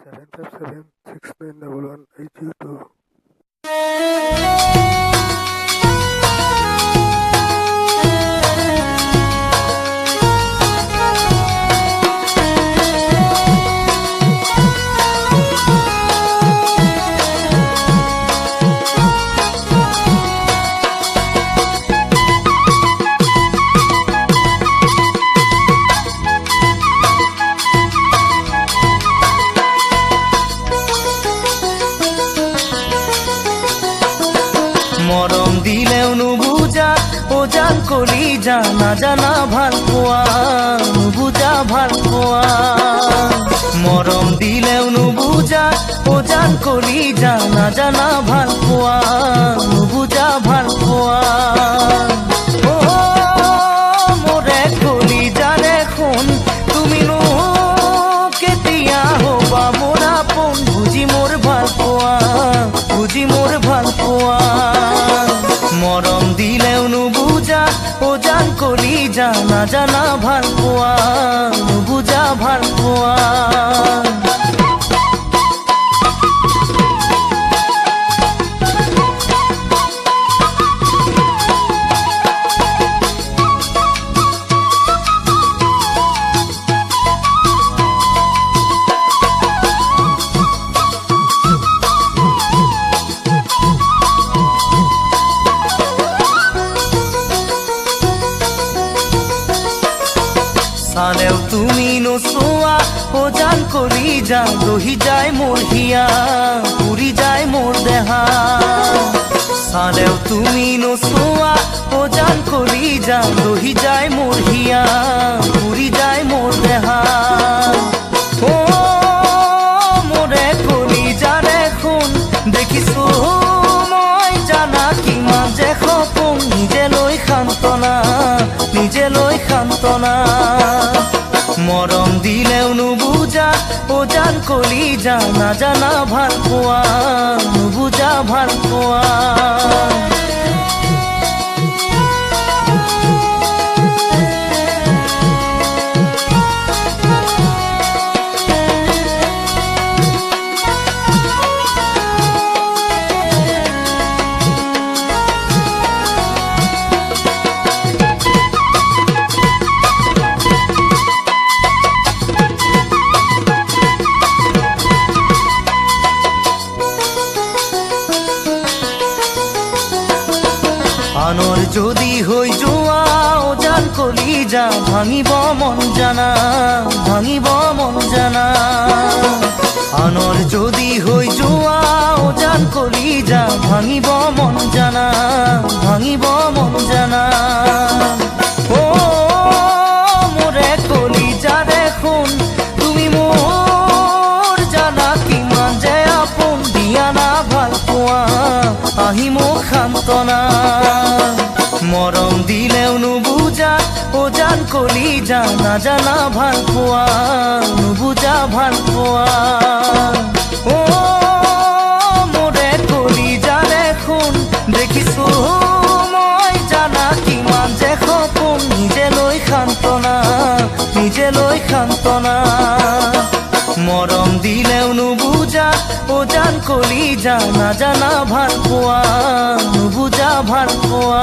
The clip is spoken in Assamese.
757691182. মৰম দিলেও নুবুজা ওজান কলি জানা জানা ভাল পোৱা নুবুজা ভাল পোৱা মৰম দিলেও নুবুজা ওজান কলি জানা জানা ভাল পোৱা নুবুজা ভাল পোৱা মোৰে কলি জানে শুন তুমিনো কেতিয়া হবা মোৰ আপোন বুজি মোৰ ভাল পোৱা বুজি মোৰ ভাল পোৱা মৰম দিলেও নুবুজা ওজান কলি জানা জানা ভাল পোৱা নুবুজা ভাল পোৱা চালেও তুমি নোচোৱা ওজান কলি যা ৰহি যায় মোৰ হিয়া পুৰি যায় মোৰ দেহা চালেও তুমি নোচোৱা ওজান কলি যা ৰহি যায় মোৰ হিয়া পুৰি যায় মোৰ দেহা মোৰে কলি জানে শুন দেখিছো মই জানা কিমান যে সপোন নিজে লৈ সান্তনা নিজে লৈ সান্তনা মৰম দিলেও নুবুজা ওজান কলি জানা জানা ভাল পোৱা নুবুজা ভাল পোৱা আনৰ যদি হৈ যোৱা ওজান কলি যা ভাঙিব মন জানা ভাঙিব মন জানা আনৰ যদি হৈ যোৱা ওজান কলি যা ভাঙিব মন জানা ভাঙিব মন জানা মোৰে কলি জানে শুন তুমি মোৰ জানা কিমান যে আপোন দিয়া না ভাল পোৱা আহি মোক সান্তনা মৰম দিলেও নুবুজা ওজান কলি জানা জানা ভাল পোৱা নুবুজা ভাল পোৱা মোৰে কলি জানে শুন দেখিছো মই জানা কিমান যে সপোন নিজে লৈ সান্তনা নিজে লৈ সান্তনা মৰম দিলেও নুবুজা ওজান কলি জানা জানা ভাল পোৱা নুবুজা ভাল পোৱা